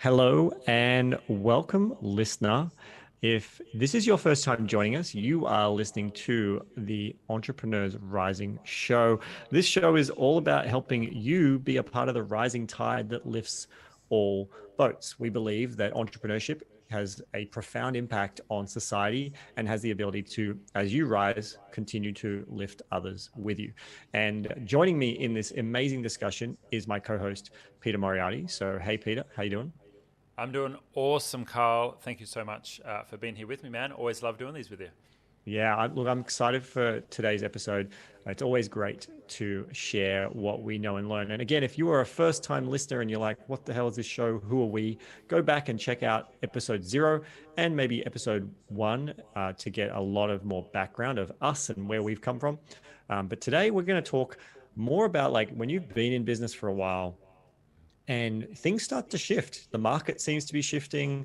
Hello and welcome, listener. If this is your first time joining us, you are listening to the Entrepreneurs Rising show. This show is all about helping you be a part of the rising tide that lifts all boats. We believe that entrepreneurship has a profound impact on society and has the ability to, as you rise, continue to lift others with you. And joining me in this amazing discussion is my co-host, Peter Moriarty. So, hey, Peter, how you doing? I'm doing awesome, Carl. Thank you so much for being here with me, man. Always love doing these with you. Yeah, I'm excited for today's episode. It's always great to share what we know and learn. And again, if you are a first time listener and you're like, what the hell is this show? Who are we? Go back and check out episode 0 and maybe episode 1 to get a lot of more background of us and where we've come from. But today we're going to talk more about like when you've been in business for a while and things start to shift. The market seems to be shifting.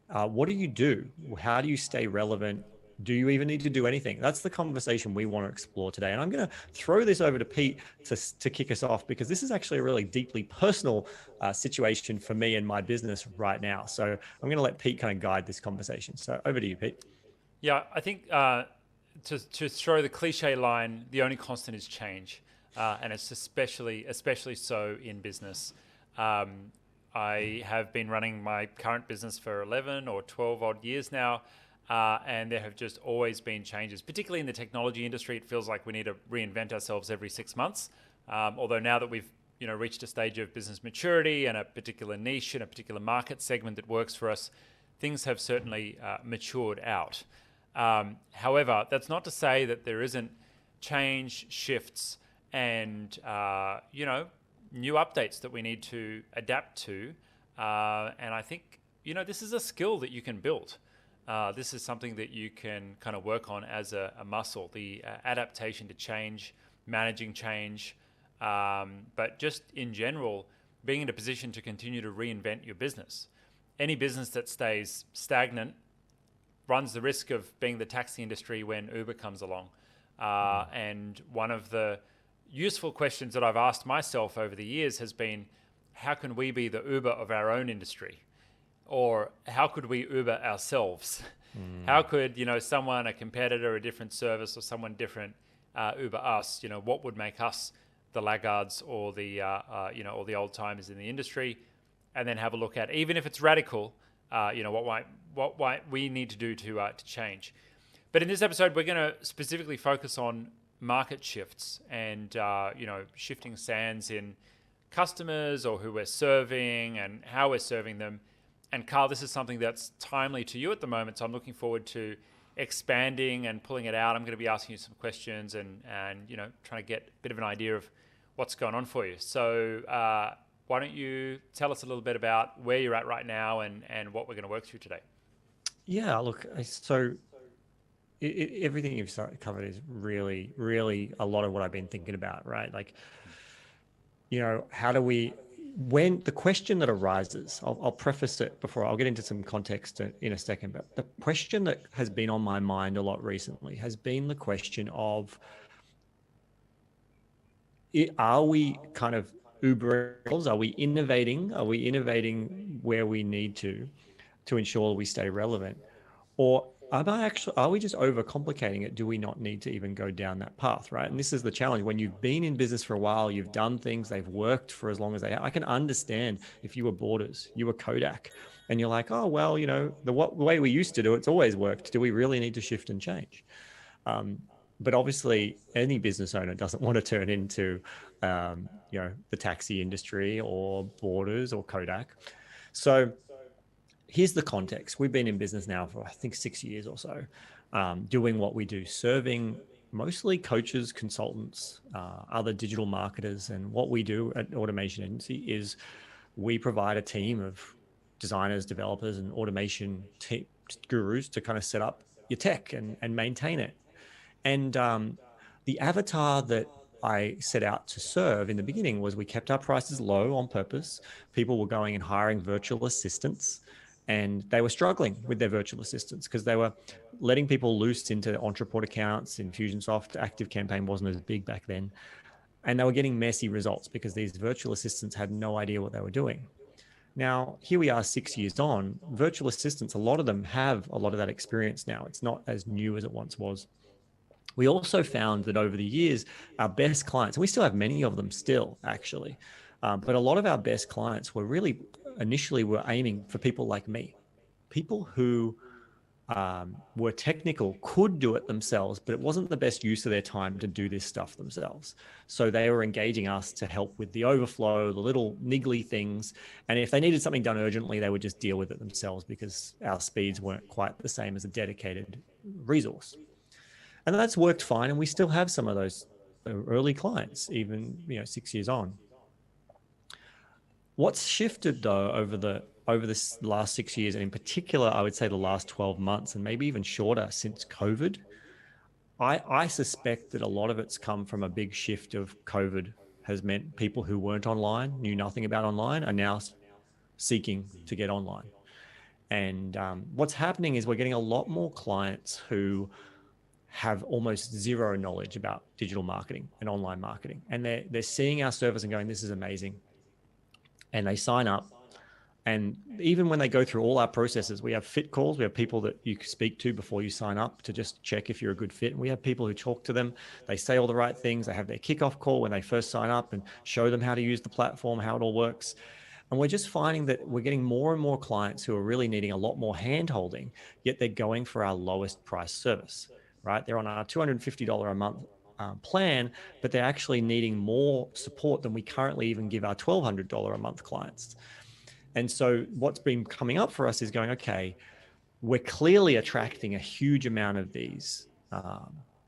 What do you do? How do you stay relevant? Do you even need to do anything? That's the conversation we want to explore today. And I'm going to throw this over to Pete to kick us off because this is actually a really deeply personal situation for me and my business right now. So I'm going to let Pete kind of guide this conversation. So over to you, Pete. Yeah, I think to throw the cliche line, the only constant is change, and it's especially so in business. I have been running my current business for 11 or 12 odd years now, and there have just always been changes, particularly in the technology industry. It feels like we need to reinvent ourselves every 6 months. Although now that we've reached a stage of business maturity and a particular niche and a particular market segment that works for us, things have certainly matured out. However, that's not to say that there isn't change, shifts, and new updates that we need to adapt to. And I think this is a skill that you can build. This is something that you can kind of work on as a muscle, the adaptation to change, managing change, but just in general, being in a position to continue to reinvent your business. Any business that stays stagnant runs the risk of being the taxi industry when Uber comes along. And one of the useful questions that I've asked myself over the years has been, how can we be the Uber of our own industry? Or how could we Uber ourselves? How could, someone, a competitor, a different service, or someone different Uber us? What would make us the laggards or the, or the old timers in the industry? And then have a look at, even if it's radical, what might we need to do to change. But in this episode, we're going to specifically focus on market shifts and shifting sands in customers or who we're serving and how we're serving them. And Carl, this is something that's timely to you at the moment, so I'm looking forward to expanding and pulling it out. I'm going to be asking you some questions and trying to get a bit of an idea of what's going on for you. So why don't you tell us a little bit about where you're at right now and what we're going to work through today? Yeah, look, so everything you've covered is really, really a lot of what I've been thinking about, right? Like, how do we, when the question that arises, I'll preface it before I'll get into some context in a second, but the question that has been on my mind a lot recently has been the question of, are we kind of Uber ourselves? Are we innovating? Are we innovating where we need to ensure we stay relevant? Or are we just overcomplicating it? Do we not need to even go down that path, right? And this is the challenge. When you've been in business for a while, you've done things, they've worked for as long as they have. I can understand if you were Borders, you were Kodak, and you're like, oh, well, the way we used to do it's always worked. Do we really need to shift and change? But obviously, any business owner doesn't want to turn into, the taxi industry or Borders or Kodak. So here's the context. We've been in business now for, I think, 6 years or so, doing what we do, serving mostly coaches, consultants, other digital marketers. And what we do at Automation Agency is we provide a team of designers, developers, and automation gurus to kind of set up your tech and maintain it. And the avatar that I set out to serve in the beginning was we kept our prices low on purpose. People were going and hiring virtual assistants, and they were struggling with their virtual assistants because they were letting people loose into Ontraport accounts. Infusionsoft ActiveCampaign wasn't as big back then. And they were getting messy results because these virtual assistants had no idea what they were doing. Now, here we are 6 years on. Virtual assistants, a lot of them have a lot of that experience now. It's not as new as it once was. We also found that over the years, our best clients, and we still have many of them still, actually, but a lot of our best clients were really initially were aiming for people like me, people who were technical, could do it themselves, but it wasn't the best use of their time to do this stuff themselves. So they were engaging us to help with the overflow, the little niggly things. And if they needed something done urgently, they would just deal with it themselves because our speeds weren't quite the same as a dedicated resource. And that's worked fine. And we still have some of those early clients, even 6 years on. What's shifted though over this last 6 years, and in particular, I would say the last 12 months, and maybe even shorter since COVID, I suspect that a lot of it's come from a big shift of COVID has meant people who weren't online, knew nothing about online, are now seeking to get online. And what's happening is we're getting a lot more clients who have almost zero knowledge about digital marketing and online marketing. And they're seeing our service and going, this is amazing. And they sign up. And even when they go through all our processes, we have fit calls. We have people that you speak to before you sign up to just check if you're a good fit. And we have people who talk to them. They say all the right things. They have their kickoff call when they first sign up and show them how to use the platform, how it all works. And we're just finding that we're getting more and more clients who are really needing a lot more hand holding, yet they're going for our lowest price service, right? They're on our $250 a month plan, but they're actually needing more support than we currently even give our $1,200 a month clients. And so what's been coming up for us is going, okay, we're clearly attracting a huge amount of these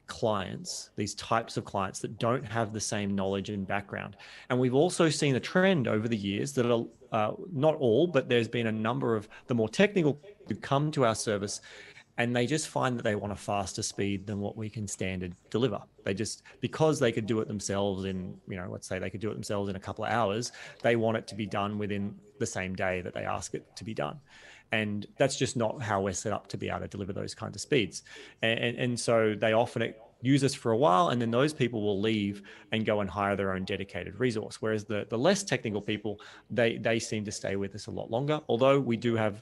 clients, these types of clients that don't have the same knowledge and background. And we've also seen a trend over the years that are not all, but there's been a number of the more technical who come to our service and they just find that they want a faster speed than what we can standard deliver. They just, because they could do it themselves in, let's say they could do it themselves in a couple of hours, they want it to be done within the same day that they ask it to be done. And that's just not how we're set up to be able to deliver those kinds of speeds. And so they often use us for a while, and then those people will leave and go and hire their own dedicated resource. Whereas the less technical people, they seem to stay with us a lot longer. Although we do have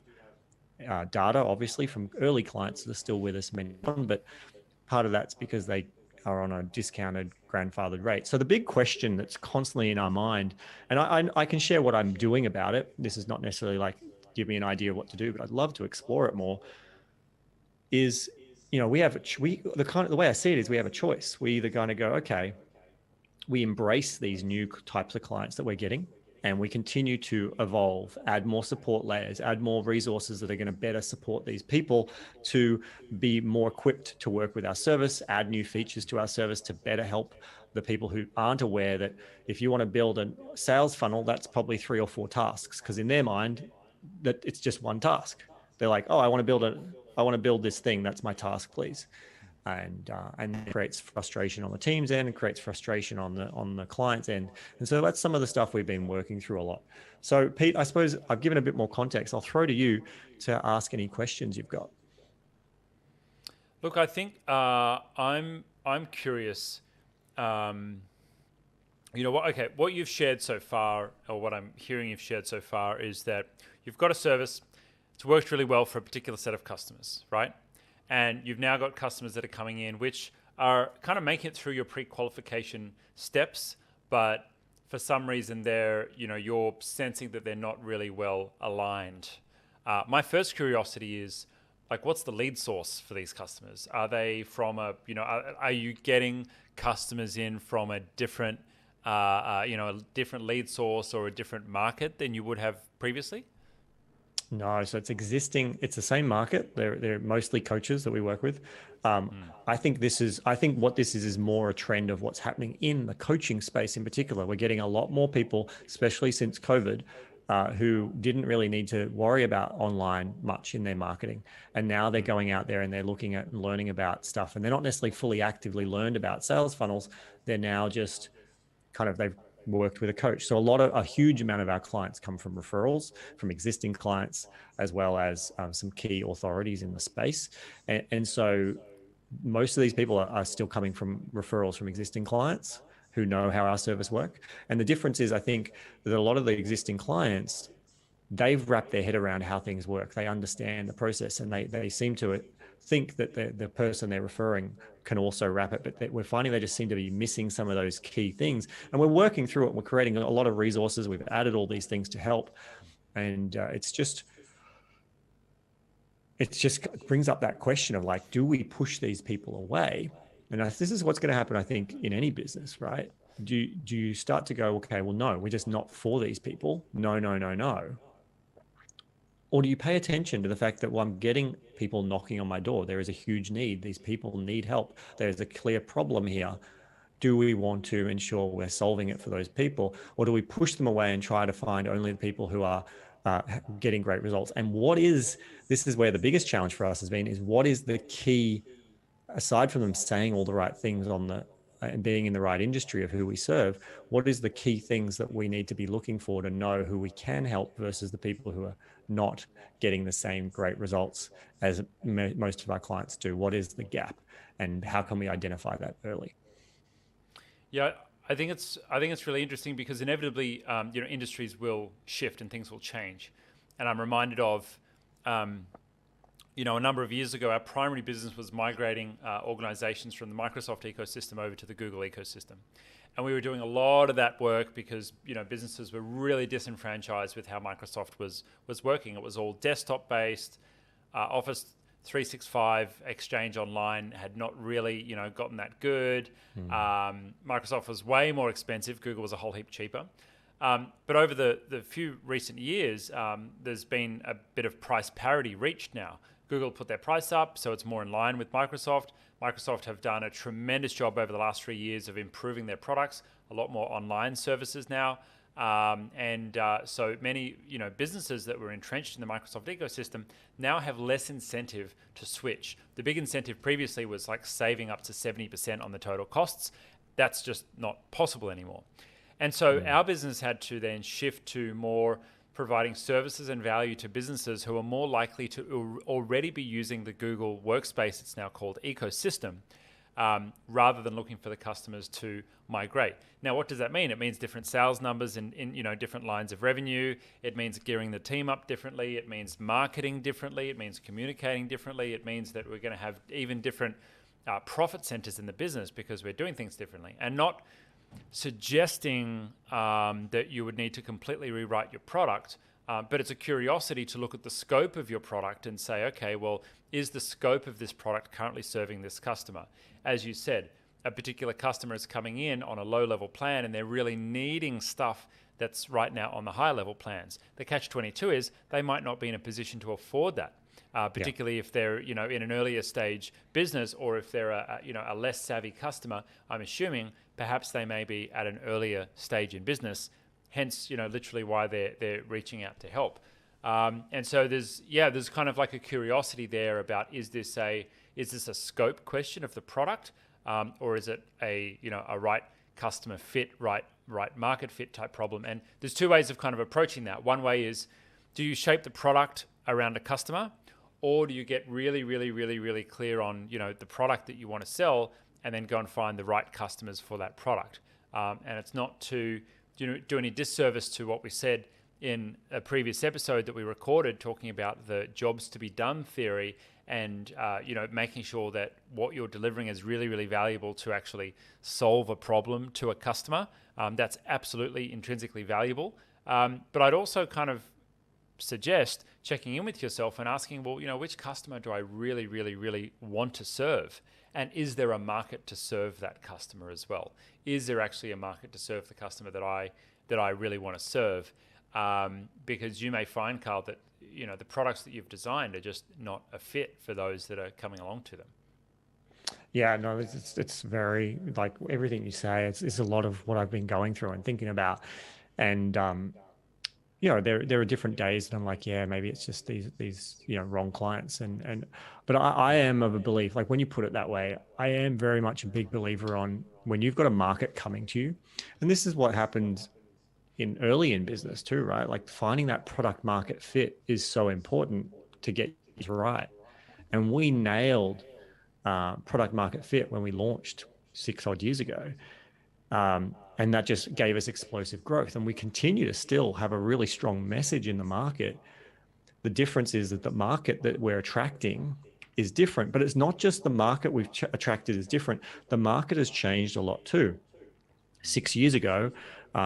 data, obviously, from early clients that are still with us, but part of that's because they are on a discounted grandfathered rate. So the big question that's constantly in our mind, and I can share what I'm doing about it. This is not necessarily like give me an idea of what to do, but I'd love to explore it more. Is the way I see it is we have a choice. We either going to go, okay, we embrace these new types of clients that we're getting, and we continue to evolve, add more support layers, add more resources that are going to better support these people to be more equipped to work with our service, add new features to our service to better help the people who aren't aware that if you want to build a sales funnel, that's probably 3 or 4 tasks, because in their mind that it's just one task. They're like, oh, I want to build this thing. That's my task, please. And it creates frustration on the team's end and creates frustration on the client's end. And so that's some of the stuff we've been working through a lot. So Pete, I suppose I've given a bit more context. I'll throw to you to ask any questions you've got. Look, I think I'm curious. What you've shared so far, or what I'm hearing you've shared so far, is that you've got a service. It's worked really well for a particular set of customers, right? And you've now got customers that are coming in, which are kind of making it through your pre-qualification steps, but for some reason you're sensing that they're not really well aligned. My first curiosity is, what's the lead source for these customers? Are they from are you getting customers in from a different, a different lead source or a different market than you would have previously? No, so it's existing. It's the same market. They're mostly coaches that we work with. I think what this is more a trend of what's happening in the coaching space in particular. We're getting a lot more people, especially since COVID, who didn't really need to worry about online much in their marketing. And now they're going out there and they're looking at and learning about stuff. And they're not necessarily fully actively learned about sales funnels. They're now just they've worked with a coach. So a huge amount of our clients come from referrals from existing clients, as well as some key authorities in the space. And so most of these people are still coming from referrals from existing clients who know how our service work. And the difference is, I think, that a lot of the existing clients they've wrapped their head around how things work. They understand the process, and they seem to think that the person they're referring can also wrap it. But we're finding they just seem to be missing some of those key things. And we're working through it. We're creating a lot of resources. We've added all these things to help. And it just brings up that question of like, do we push these people away? And this is what's going to happen, I think, in any business, right? Do you start to go, okay, well, no, we're just not for these people. No, no, no, no. Or do you pay attention to the fact that, well, I'm getting people knocking on my door. There is a huge need. These people need help. There's a clear problem here. Do we want to ensure we're solving it for those people? Or do we push them away and try to find only the people who are getting great results? And this is where the biggest challenge for us has been, is what is the key, aside from them saying all the right things and being in the right industry of who we serve, what is the key things that we need to be looking for to know who we can help versus the people who are not getting the same great results as most of our clients do? What is the gap, and how can we identify that early? Yeah, I think it's really interesting because inevitably, industries will shift and things will change, and I'm reminded of, a number of years ago, our primary business was migrating organizations from the Microsoft ecosystem over to the Google ecosystem, and we were doing a lot of that work because businesses were really disenfranchised with how Microsoft was working. It was all desktop based. Office 365 Exchange Online had not really, gotten that good. Microsoft was way more expensive. Google was a whole heap cheaper. But over the few recent years, there's been a bit of price parity reached now. Google put their price up, so it's more in line with Microsoft. Microsoft have done a tremendous job over the last 3 years of improving their products, a lot more online services now. So many, businesses that were entrenched in the Microsoft ecosystem now have less incentive to switch. The big incentive previously was like saving up to 70% on the total costs. That's just not possible anymore. And so our business had to then shift to more providing services and value to businesses who are more likely to already be using the Google Workspace, it's now called, ecosystem, rather than looking for the customers to migrate. Now, what does that mean? It means different sales numbers in different lines of revenue. It means gearing the team up differently. It means marketing differently. It means communicating differently. It means that we're going to have even different profit centers in the business because we're doing things differently, and not suggesting that you would need to completely rewrite your product, but it's a curiosity to look at the scope of your product and say, okay, well, is the scope of this product currently serving this customer? As you said, a particular customer is coming in on a low-level plan and they're really needing stuff that's right now on the high-level plans. The catch-22 is they might not be in a position to afford that. Particularly if they're in an earlier stage business, or if they're a less savvy customer. I'm assuming perhaps they may be at an earlier stage in business, hence literally why they're reaching out to help. And so there's kind of like a curiosity there about, is this a scope question of the product, or is it a right customer fit, right market fit type problem? And there's two ways of kind of approaching that. One way is, do you shape the product around a customer? Or do you get really, really, really, really clear on the product that you want to sell, and then go and find the right customers for that product? And it's not to do any disservice to what we said in a previous episode that we recorded, talking about the jobs to be done theory, and making sure that what you're delivering is really, really valuable to actually solve a problem to a customer. That's absolutely intrinsically valuable. But I'd also kind of suggest checking in with yourself and asking, well, which customer do I really, really, really want to serve? And is there a market to serve that customer as well? Is there actually a market to serve the customer that I really want to serve? Because you may find, Carl, that the products that you've designed are just not a fit for those that are coming along to them. Yeah, no, it's very, like everything you say, it's a lot of what I've been going through and thinking about. And there are different days that I'm like, yeah, maybe it's just these wrong clients, but I am of a belief, like when you put it that way, I am very much a big believer on when you've got a market coming to you, and this is what happens early in business too, right? Like finding that product market fit is so important to get it right, and we nailed product market fit when we launched 6 odd years ago. And that just gave us explosive growth. And we continue to still have a really strong message in the market. The difference is that the market that we're attracting is different, but it's not just the market we've attracted is different. The market has changed a lot too. 6 years ago,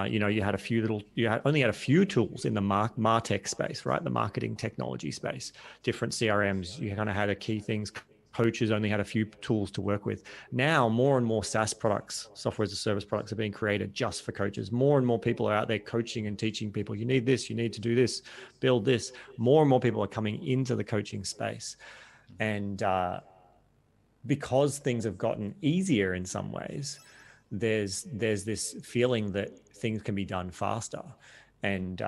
you had a few little, only had a few tools in the MarTech space, right? The marketing technology space, different CRMs. You kind of had a key things. Coaches only had a few tools to work with. Now, more and more SaaS products, software as a service products, are being created just for coaches. More and more people are out there coaching and teaching people. You need this, you need to do this, build this. More and more people are coming into the coaching space, and because things have gotten easier in some ways, there's this feeling that things can be done faster. And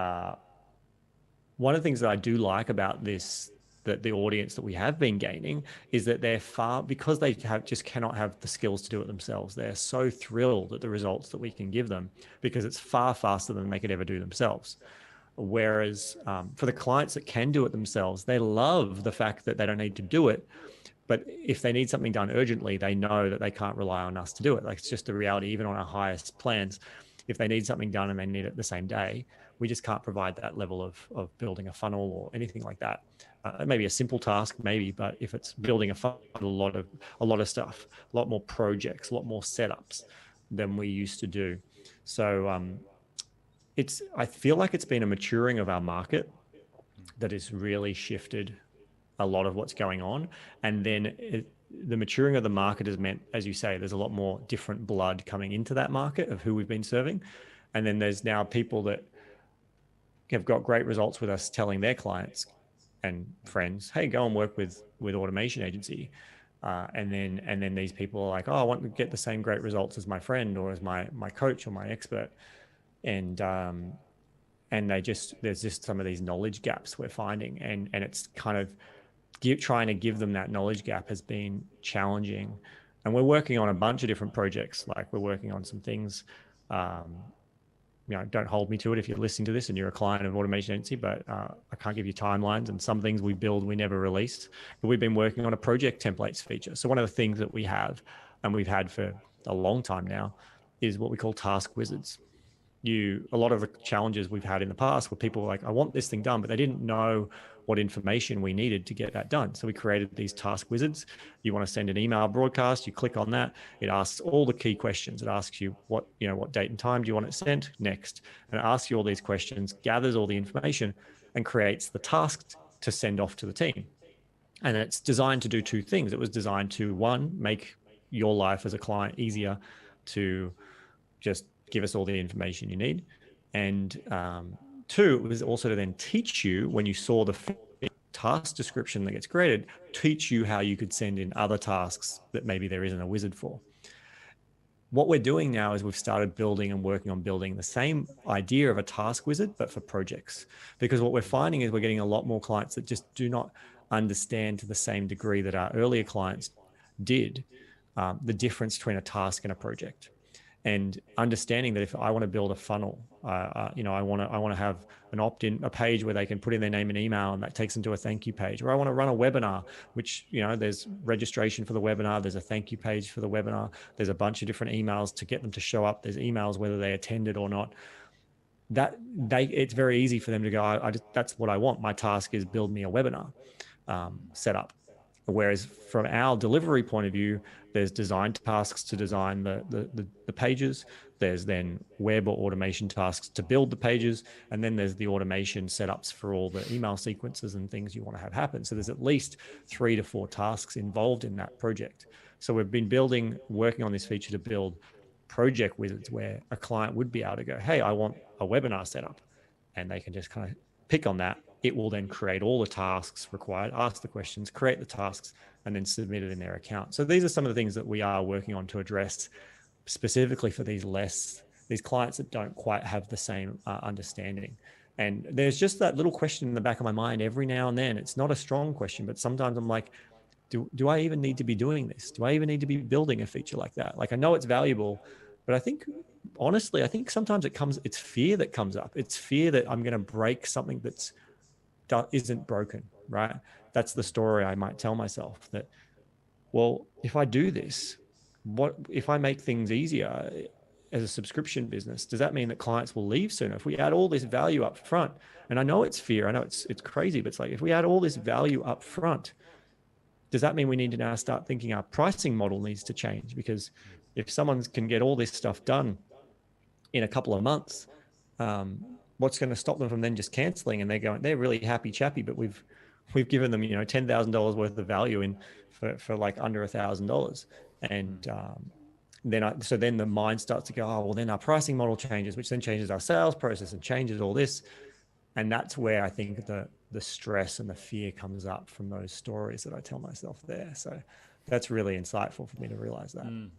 one of the things that I do like about this, that the audience that we have been gaining, is that they're because they just cannot have the skills to do it themselves. They're so thrilled at the results that we can give them because it's far faster than they could ever do themselves. Whereas for the clients that can do it themselves, they love the fact that they don't need to do it. But if they need something done urgently, they know that they can't rely on us to do it. Like, it's just the reality, even on our highest plans. If they need something done and they need it the same day, we just can't provide that level of building a funnel or anything like that. Maybe a simple task, maybe, but if it's building a funnel, a lot of stuff, a lot more projects, a lot more setups than we used to do. So I feel like it's been a maturing of our market that has really shifted a lot of what's going on. And then the maturing of the market has meant, as you say, there's a lot more different blood coming into that market of who we've been serving. And then there's now people that have got great results with us telling their clients and friends, hey, go and work with automation agency. And then these people are like, oh, I want to get the same great results as my friend or as my coach or my expert. And there's just some of these knowledge gaps we're finding. And it's kind of trying to give them that knowledge gap has been challenging. And we're working on a bunch of different projects. Like, we're working on some things, don't hold me to it if you're listening to this and you're a client of automation agency, but I can't give you timelines. And some things we build, we never release. But we've been working on a project templates feature. So one of the things that we have, and we've had for a long time now, is what we call task wizards. A lot of the challenges we've had in the past were people were like, I want this thing done, but they didn't know what information we needed to get that done. So we created these task wizards. You want to send an email broadcast, you click on that. It asks all the key questions. It asks you what date and time do you want it sent? Next. And it asks you all these questions, gathers all the information, and creates the task to send off to the team. And it's designed to do two things. It was designed to, one, make your life as a client easier to just give us all the information you need. And two, it was also to then teach you, when you saw the task description that gets created, teach you how you could send in other tasks that maybe there isn't a wizard for. What we're doing now is we've started building and working on building the same idea of a task wizard, but for projects. Because what we're finding is we're getting a lot more clients that just do not understand to the same degree that our earlier clients did the difference between a task and a project. And understanding that if I want to build a funnel, I want to have an opt-in, a page where they can put in their name and email, and that takes them to a thank you page. Or I want to run a webinar, which, there's registration for the webinar, there's a thank you page for the webinar, there's a bunch of different emails to get them to show up. There's emails whether they attended or not. It's very easy for them to go, that's what I want. My task is build me a webinar setup. Whereas from our delivery point of view, there's design tasks to design the pages. There's then web or automation tasks to build the pages. And then there's the automation setups for all the email sequences and things you want to have happen. So there's at least 3 to 4 tasks involved in that project. So we've been working on this feature to build project wizards where a client would be able to go, hey, I want a webinar setup. And they can just kind of pick on that. It will then create all the tasks required, ask the questions, create the tasks, and then submit it in their account. So these are some of the things that we are working on to address specifically for these clients that don't quite have the same understanding. And there's just that little question in the back of my mind every now and then. It's not a strong question, but sometimes I'm like, do I even need to be doing this? Do I even need to be building a feature like that? Like, I know it's valuable, but I think, honestly, sometimes it's fear that comes up. It's fear that I'm going to break something that isn't broken, right? That's the story I might tell myself, that, well, if I do this, what if I make things easier? as a subscription business, does that mean that clients will leave sooner? If we add all this value up front, and I know it's fear, I know it's crazy, but it's like, if we add all this value up front, does that mean we need to now start thinking our pricing model needs to change? Because if someone can get all this stuff done in a couple of months, what's going to stop them from then just canceling? And they're really happy chappy, but we've given them, $10,000 worth of value in for like under $1,000. And then the mind starts to go, oh, well, then our pricing model changes, which then changes our sales process and changes all this. And that's where I think the stress and the fear comes up from those stories that I tell myself there. So that's really insightful for me to realize that.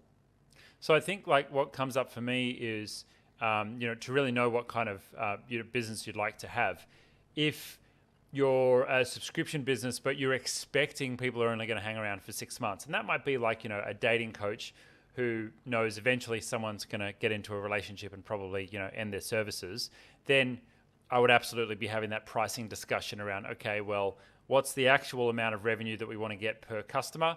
So I think like what comes up for me is, to really know what kind of business you'd like to have. If you're a subscription business, but you're expecting people are only going to hang around for 6 months, and that might be like, a dating coach who knows eventually someone's going to get into a relationship and probably, end their services, then I would absolutely be having that pricing discussion around, okay, well, what's the actual amount of revenue that we want to get per customer?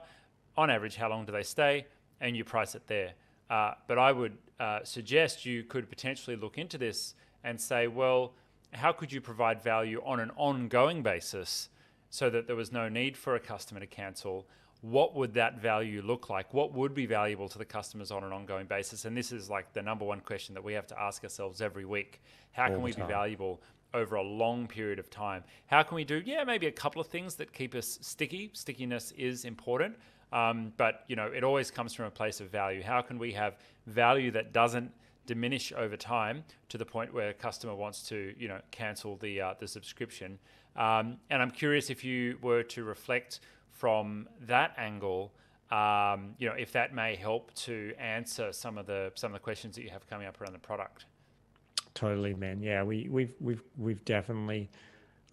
On average, how long do they stay? And you price it there. But I would suggest you could potentially look into this and say, well, how could you provide value on an ongoing basis so that there was no need for a customer to cancel? What would that value look like? What would be valuable to the customers on an ongoing basis? And this is like the number one question that we have to ask ourselves every week. How can we be valuable over a long period of time? How can we do, maybe a couple of things that keep us sticky? Stickiness is important. But it always comes from a place of value. How can we have value that doesn't diminish over time to the point where a customer wants to, cancel the subscription? And I'm curious if you were to reflect from that angle, if that may help to answer some of the questions that you have coming up around the product. Totally, man. Yeah, we've definitely.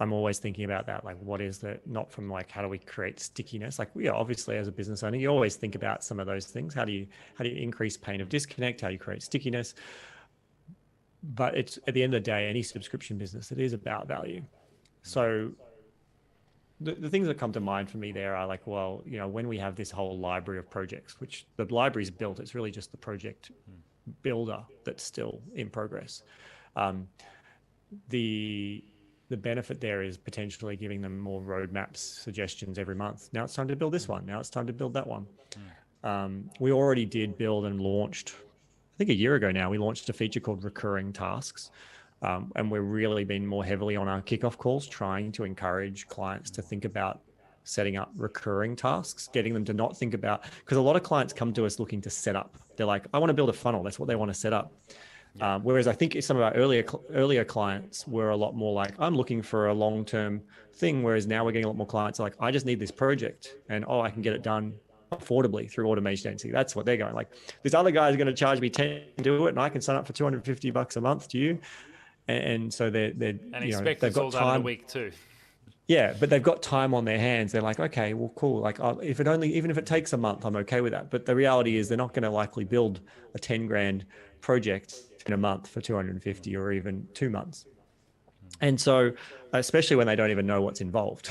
I'm always thinking about that. Like, what is the, not from like, how do we create stickiness? Like, obviously as a business owner, you always think about some of those things. How do you increase pain of disconnect? How do you create stickiness? But it's, at the end of the day, any subscription business, it is about value. So the things that come to mind for me there are like, well, when we have this whole library of projects, which the library is built, it's really just the project builder that's still in progress. The benefit there is potentially giving them more roadmaps, suggestions every month. Now it's time to build this one. Now it's time to build that one. We already did build and launched, I think a year ago now, we launched a feature called recurring tasks. And we're really been more heavily on our kickoff calls, trying to encourage clients to think about setting up recurring tasks, getting them to not think about, because a lot of clients come to us looking to set up. They're like, I want to build a funnel. That's what they want to set up. Whereas I think some of our earlier clients were a lot more like, I'm looking for a long-term thing. Whereas now we're getting a lot more clients like, I just need this project and, I can get it done affordably through automation agency. That's what they're going like. This other guy is going to charge me 10 to do it, and I can sign up for $250 a month to you. And so they've got time in a week too. Yeah, but they've got time on their hands. They're like, okay, well, cool. Like, even if it takes a month, I'm okay with that. But the reality is, they're not going to likely build a 10 grand project in a month for 250 or even 2 months. And so, especially when they don't even know what's involved.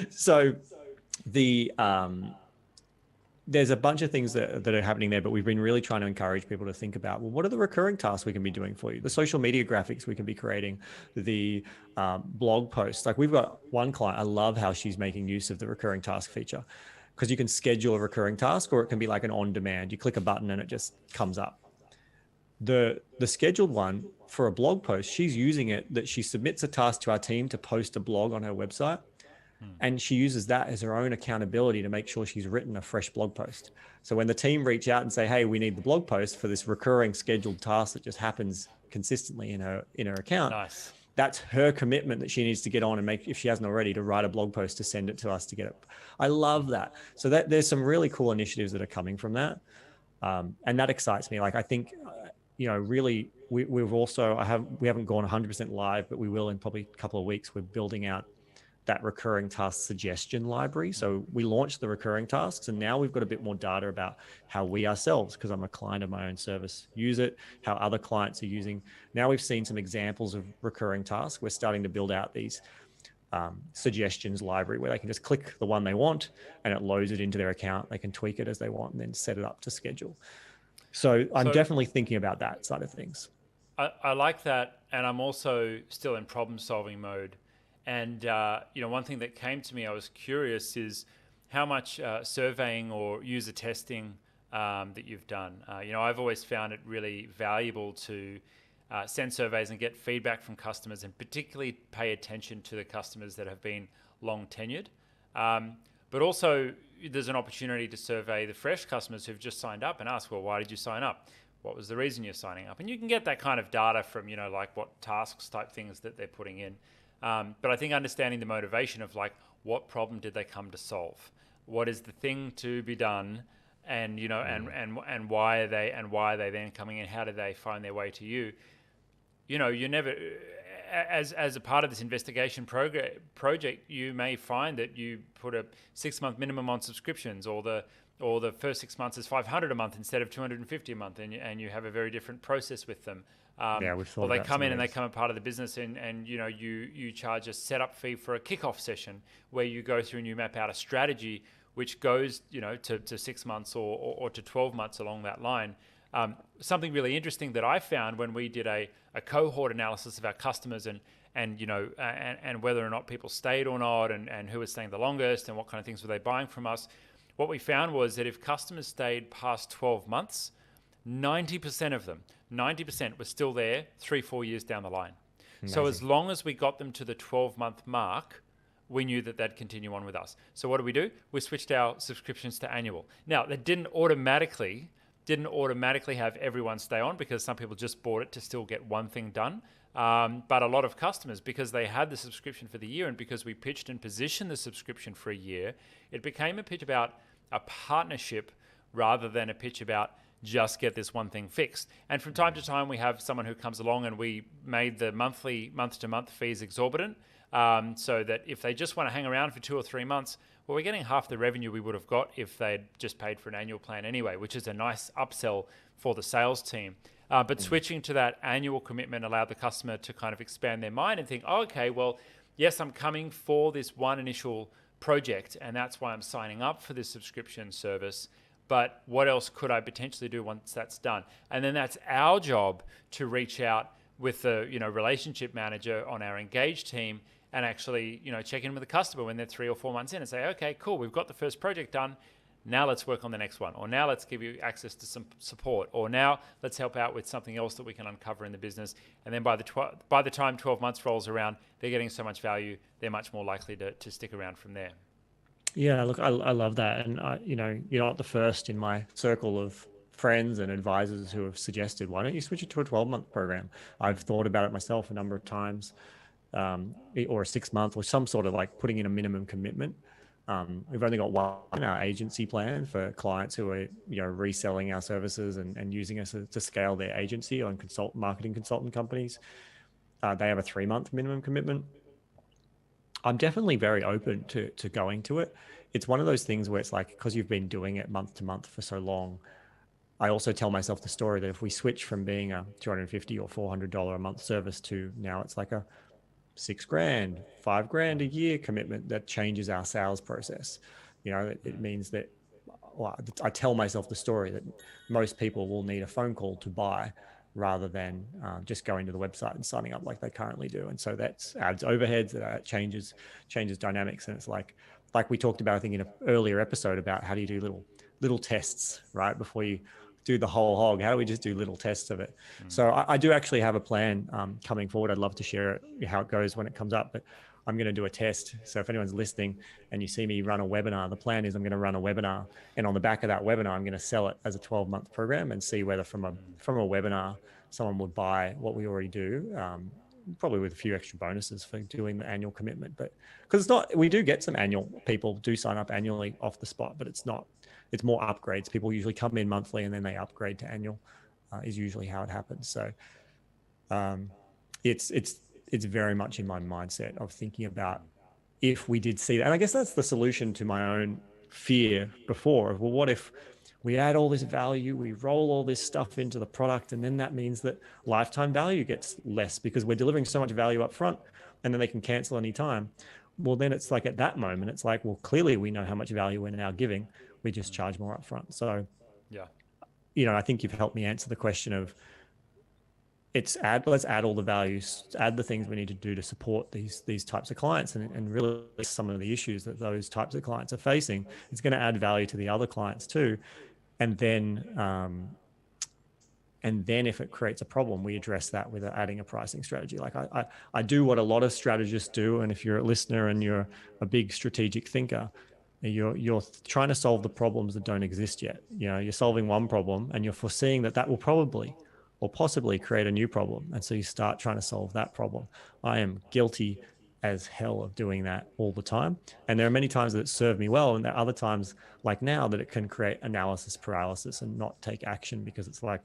So there's a bunch of things that are happening there, but we've been really trying to encourage people to think about, well, what are the recurring tasks we can be doing for you? The social media graphics we can be creating, the blog posts. Like, we've got one client, I love how she's making use of the recurring task feature, because you can schedule a recurring task, or it can be like an on-demand. You click a button and it just comes up. The scheduled one for a blog post, she's using it that she submits a task to our team to post a blog on her website. And she uses that as her own accountability to make sure she's written a fresh blog post. So when the team reach out and say, hey, we need the blog post for this recurring scheduled task that just happens consistently in her account, nice. That's her commitment that she needs to get on and make, if she hasn't already, to write a blog post to send it to us to get it. I love that. So there's some really cool initiatives that are coming from that. And that excites me. Like, I think, really, we haven't gone 100% live, but we will in probably a couple of weeks. We're building out that recurring task suggestion library. So we launched the recurring tasks, and now we've got a bit more data about how we ourselves, because I'm a client of my own service, use it, how other clients are using. Now we've seen some examples of recurring tasks. We're starting to build out these suggestions library where they can just click the one they want and it loads it into their account. They can tweak it as they want and then set it up to schedule. So I'm So definitely thinking about that side of things. I like that, and I'm also still in problem solving mode. And one thing that came to me, I was curious, is how much surveying or user testing that you've done. I've always found it really valuable to send surveys and get feedback from customers, and particularly pay attention to the customers that have been long tenured. But also, there's an opportunity to survey the fresh customers who've just signed up and ask, well, why did you sign up? What was the reason you're signing up? And you can get that kind of data from, like what tasks type things that they're putting in. But I think understanding the motivation of like, what problem did they come to solve? What is the thing to be done? And, and why are they then coming in? How do they find their way to you? You never, as a part of this investigation project, you may find that you put a 6 month minimum on subscriptions, or the first 6 months is 500 a month instead of 250 a month, and you have a very different process with them. Yeah, we've Or thought they about come some in of and they these. come a part of the business, and you charge a setup fee for a kickoff session where you go through and you map out a strategy which goes to 6 months or to 12 months along that line. Something really interesting that I found when we did a cohort analysis of our customers, and whether or not people stayed or not, and who was staying the longest, and what kind of things were they buying from us. What we found was that if customers stayed past 12 months, 90% of them, 90% were still there 3-4 years down the line. So as Amazing. long as we got them to the 12-month mark, we knew that they'd continue on with us. So what do? We switched our subscriptions to annual. Now, that didn't automatically have everyone stay on, because some people just bought it to still get one thing done. But a lot of customers, because they had the subscription for the year, and because we pitched and positioned the subscription for a year, it became a pitch about a partnership rather than a pitch about just get this one thing fixed. And from time to time, we have someone who comes along, and we made the month-to-month fees exorbitant, so that if they just want to hang around for 2 or 3 months, well, we're getting half the revenue we would have got if they'd just paid for an annual plan anyway, which is a nice upsell for the sales team. But switching to that annual commitment allowed the customer to kind of expand their mind and think, oh, okay, well, yes, I'm coming for this one initial project, and that's why I'm signing up for this subscription service. But what else could I potentially do once that's done? And then that's our job to reach out with the relationship manager on our engaged team, and actually check in with the customer when they're 3 or 4 months in, and say, okay, cool, we've got the first project done. Now let's work on the next one, or now let's give you access to some support, or now let's help out with something else that we can uncover in the business. And then by the time 12 months rolls around, they're getting so much value, they're much more likely to stick around from there. Yeah, look, I love that. And you're not the first in my circle of friends and advisors who have suggested, why don't you switch it to a 12-month program? I've thought about it myself a number of times, or a 6 month, or some sort of like putting in a minimum commitment. We've only got one in our agency plan for clients who are reselling our services and using us to scale their agency on marketing consultant companies. They have a 3-month minimum commitment. I'm definitely very open to going to it. It's one of those things where it's like, because you've been doing it month to month for so long, I also tell myself the story that if we switch from being a $250 or $400 a month service to now it's like a $6,000, $5,000 a year commitment, that changes our sales process. It means that, well, I tell myself the story that most people will need a phone call to buy, rather than just going to the website and signing up like they currently do. And so that adds overheads, that changes dynamics. And it's like we talked about, I think, in an earlier episode, about how do you do little tests, right? Before you do the whole hog, how do we just do little tests of it? So I do actually have a plan coming forward. I'd love to share it, how it goes when it comes up, but I'm going to do a test. So if anyone's listening and you see me run a webinar, the plan is I'm going to run a webinar, and on the back of that webinar, I'm going to sell it as a 12-month program and see whether from a webinar someone would buy what we already do, probably with a few extra bonuses for doing the annual commitment. But because it's not, we do get some annual, people do sign up annually off the spot, but it's more upgrades. People usually come in monthly and then they upgrade to annual, is usually how it happens. So it's very much in my mindset of thinking about, if we did see that. And I guess that's the solution to my own fear before of, well, what if we add all this value, we roll all this stuff into the product, and then that means that lifetime value gets less because we're delivering so much value up front, and then they can cancel anytime. Well, then it's like, at that moment, it's like, well, clearly we know how much value we're now giving. We just charge more upfront. So Yeah. I think you've helped me answer the question of let's add all the values, add the things we need to do to support these types of clients, and really some of the issues that those types of clients are facing. It's going to add value to the other clients too. And then if it creates a problem, we address that with adding a pricing strategy. Like I do what a lot of strategists do. And if you're a listener and you're a big strategic thinker, you're trying to solve the problems that don't exist yet. You're solving one problem and you're foreseeing that will probably or possibly create a new problem. And so you start trying to solve that problem. I am guilty as hell of doing that all the time. And there are many times that it served me well. And there are other times, like now, that it can create analysis paralysis and not take action because it's like,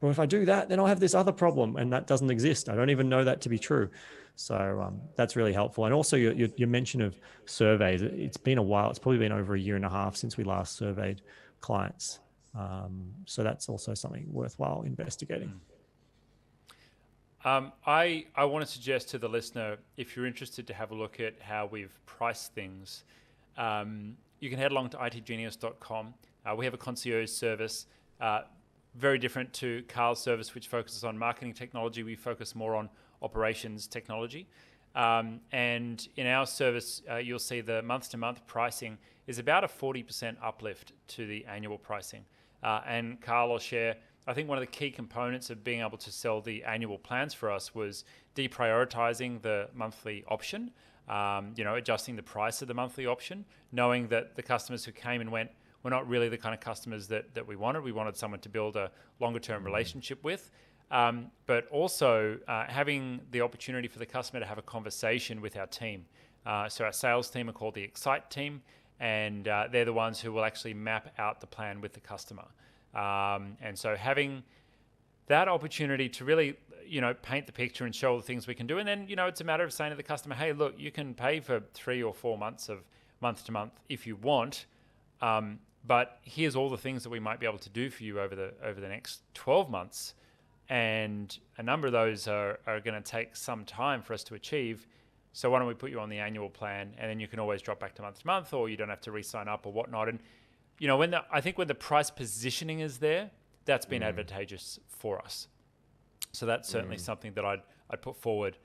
well, if I do that, then I'll have this other problem, and that doesn't exist. I don't even know that to be true. So that's really helpful. And also your mention of surveys. It's been a while. It's probably been over a year and a half since we last surveyed clients. So that's also something worthwhile investigating. I want to suggest to the listener, if you're interested to have a look at how we've priced things, you can head along to itgenius.com. We have a concierge service. Very different to Carl's service, which focuses on marketing technology. We focus more on operations technology. And in our service, you'll see the month-to-month pricing is about a 40% uplift to the annual pricing. And Carl will share, I think one of the key components of being able to sell the annual plans for us was deprioritizing the monthly option, adjusting the price of the monthly option, knowing that the customers who came and went were not really the kind of customers that we wanted. We wanted someone to build a longer-term relationship with, but also having the opportunity for the customer to have a conversation with our team. So our sales team are called the Excite team, and they're the ones who will actually map out the plan with the customer. And so having that opportunity to really, paint the picture and show all the things we can do. And then, it's a matter of saying to the customer, hey, look, you can pay for 3 or 4 months of month to month if you want. But here's all the things that we might be able to do for you over the next 12 months. And a number of those are going to take some time for us to achieve. So why don't we put you on the annual plan, and then you can always drop back to month, or you don't have to re-sign up or whatnot. And, I think when the price positioning is there, that's been advantageous for us. So that's certainly something that I'd put forward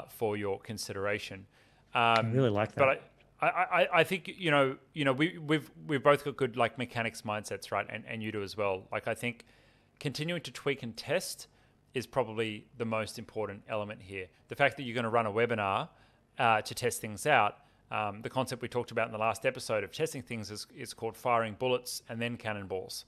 for your consideration. I really like that. But I think we've both got good mechanics mindsets, right? And you do as well. I think continuing to tweak and test is probably the most important element here. The fact that you're going to run a webinar to test things out. The concept we talked about in the last episode of testing things is called firing bullets and then cannonballs.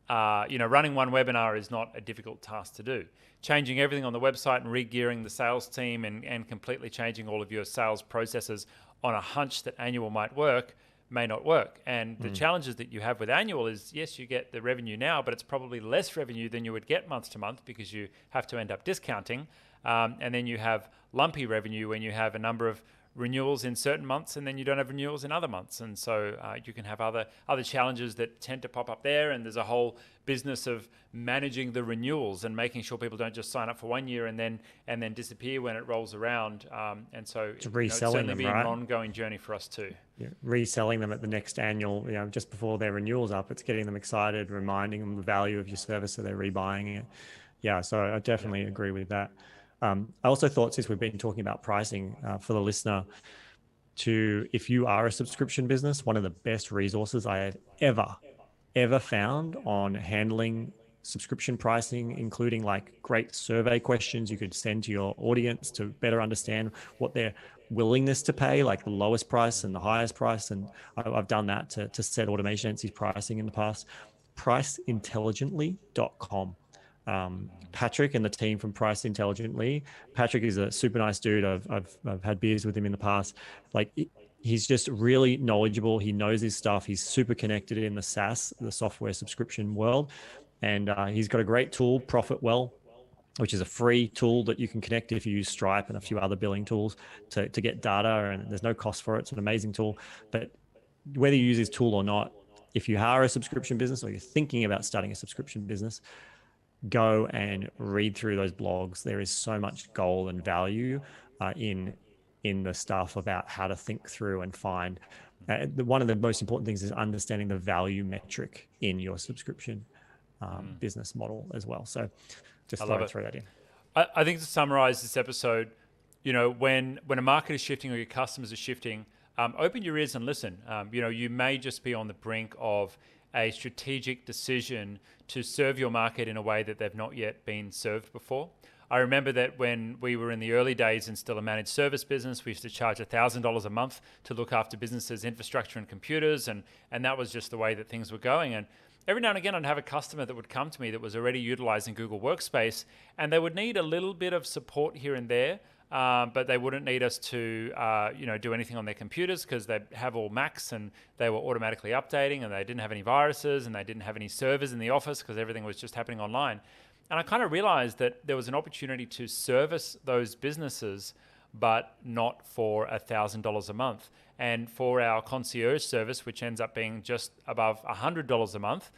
Running one webinar is not a difficult task to do. Changing everything on the website and re-gearing the sales team and completely changing all of your sales processes on a hunch that annual might work may not work. And the challenges that you have with annual is, yes, you get the revenue now, but it's probably less revenue than you would get month to month because you have to end up discounting. And then you have lumpy revenue when you have a number of renewals in certain months and then you don't have renewals in other months. And so you can have other challenges that tend to pop up there. And there's a whole business of managing the renewals and making sure people don't just sign up for 1 year and then disappear when it rolls around. And so it's reselling them, right? An ongoing journey for us too. Yeah, reselling them at the next annual, just before their renewal's up. It's getting them excited, reminding them the value of your service, so they're rebuying it. Yeah, so I definitely agree with that. I also thought, since we've been talking about pricing, for the listener, if you are a subscription business, one of the best resources I have ever found on handling subscription pricing, including great survey questions you could send to your audience to better understand what their willingness to pay, like the lowest price and the highest price. And I've done that to set automation agencies pricing in the past. Priceintelligently.com. Patrick and the team from Price Intelligently. Patrick is a super nice dude. I've had beers with him in the past. He's just really knowledgeable. He knows his stuff. He's super connected in the SaaS, the software subscription world. And he's got a great tool, Profitwell, which is a free tool that you can connect if you use Stripe and a few other billing tools to get data, and there's no cost for it. It's an amazing tool. But whether you use this tool or not, if you are a subscription business or you're thinking about starting a subscription business, go and read through those blogs. There is so much gold and value in in the stuff about how to think through and find. One of the most important things is understanding the value metric in your subscription business model as well. So just I thought love I'd it. throw that in. I think to summarize this episode, when a market is shifting or your customers are shifting, open your ears and listen. You may just be on the brink of a strategic decision to serve your market in a way that they've not yet been served before. I remember that when we were in the early days and still a managed service business, we used to charge $1,000 a month to look after businesses' infrastructure and computers, and that was just the way that things were going. And every now and again, I'd have a customer that would come to me that was already utilizing Google Workspace, and they would need a little bit of support here and there, but they wouldn't need us to, do anything on their computers because they have all Macs and they were automatically updating, and they didn't have any viruses and they didn't have any servers in the office because everything was just happening online. And I kind of realized that there was an opportunity to service those businesses, but not for $1,000 a month. And for our concierge service, which ends up being just above $100 a month,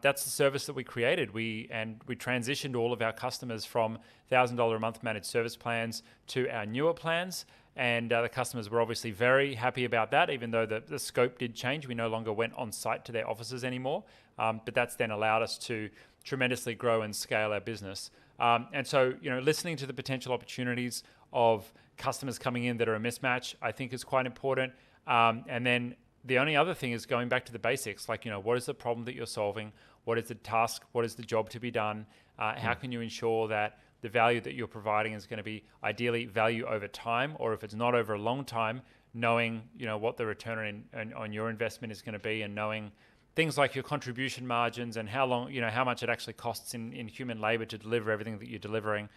that's the service that we created. We transitioned all of our customers from $1,000 a month managed service plans to our newer plans. And the customers were obviously very happy about that, even though the scope did change. We no longer went on site to their offices anymore. But that's then allowed us to tremendously grow and scale our business. And so, listening to the potential opportunities of customers coming in that are a mismatch, I think is quite important. And then the only other thing is going back to the basics, like, what is the problem that you're solving? What is the task? What is the job to be done? How can you ensure that the value that you're providing is going to be ideally value over time, or if it's not over a long time, knowing, what the return on your investment is going to be, and knowing things like your contribution margins and how long, how much it actually costs in human labor to deliver everything that you're delivering.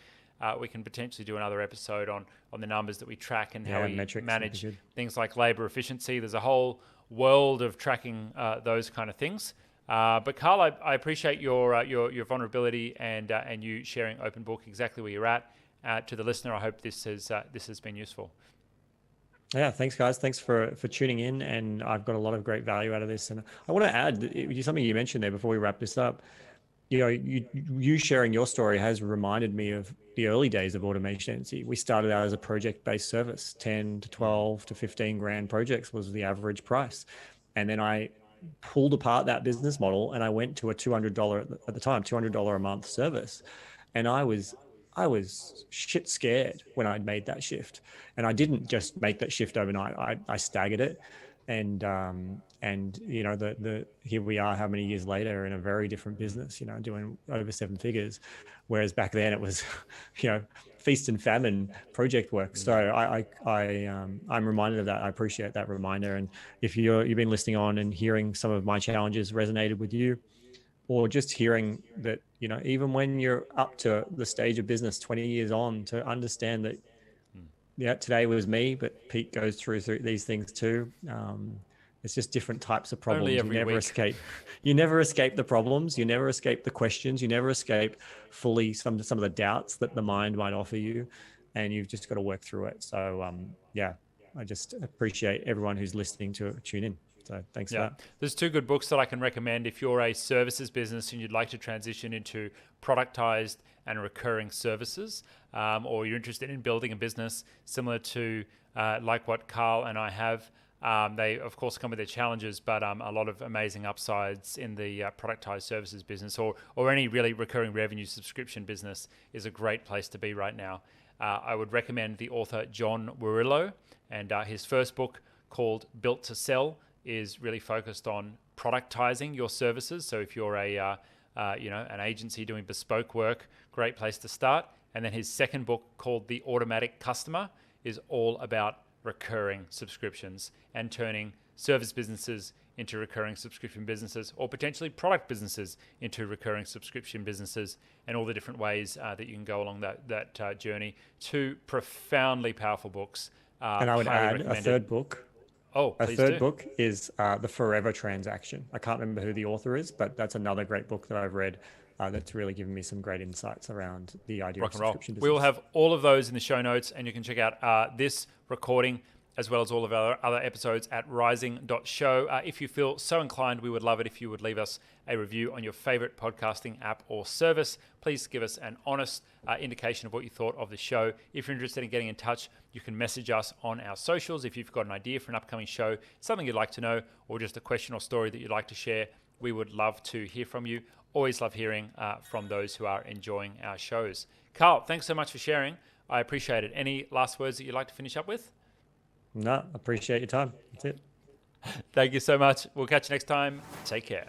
We can potentially do another episode on the numbers that we track and how we manage things like labor efficiency. There's a whole world of tracking those kind of things. But Carl, I appreciate your vulnerability and you sharing open book exactly where you're at. To the listener, I hope this has been useful. Yeah, thanks, guys. Thanks for tuning in, and I've got a lot of great value out of this. And I want to add something you mentioned there before we wrap this up. You sharing your story has reminded me of the early days of Automation Agency. We started out as a project-based service. 10 to 12 to 15 grand projects was the average price. And then I pulled apart that business model and I went to a $200 at the time, $200 a month service. And I was shit scared when I'd made that shift. And I didn't just make that shift overnight. I staggered it. And here we are, how many years later, in a very different business, doing over 7 figures, whereas back then it was, feast and famine project work. So I'm reminded of that. I appreciate that reminder. And if you've been listening on and hearing some of my challenges resonated with you, or just hearing that, even when you're up to the stage of business 20 years on, to understand that, today was me, but Pete goes through these things too. It's just different types of problems. You never escape the problems. You never escape the questions. You never escape fully some of the doubts that the mind might offer you, and you've just got to work through it. So I just appreciate everyone who's listening to tune in. So thanks for that. There's 2 good books that I can recommend if you're a services business and you'd like to transition into productized and recurring services, or you're interested in building a business similar to like what Carl and I have. They, of course, come with their challenges, but a lot of amazing upsides in the productized services business, or any really recurring revenue subscription business is a great place to be right now. I would recommend the author John Warrillow, and his first book, called Built to Sell, is really focused on productizing your services. So if you're an agency doing bespoke work, great place to start. And then his second book, called The Automatic Customer, is all about recurring subscriptions and turning service businesses into recurring subscription businesses, or potentially product businesses into recurring subscription businesses, and all the different ways that you can go along that journey. 2 profoundly powerful books. And I would add a third book. A third book is The Forever Transaction. I can't remember who the author is, but that's another great book that I've read that's really given me some great insights around the idea of subscription business. We will have all of those in the show notes, and you can check out this recording as well as all of our other episodes at rising.show. If you feel so inclined, we would love it if you would leave us a review on your favorite podcasting app or service. Please give us an honest indication of what you thought of the show. If you're interested in getting in touch, you can message us on our socials. If you've got an idea for an upcoming show, something you'd like to know, or just a question or story that you'd like to share, we would love to hear from you. Always love hearing from those who are enjoying our shows. Carl, thanks so much for sharing. I appreciate it. Any last words that you'd like to finish up with? No, appreciate your time. That's it. Thank you so much. We'll catch you next time. Take care.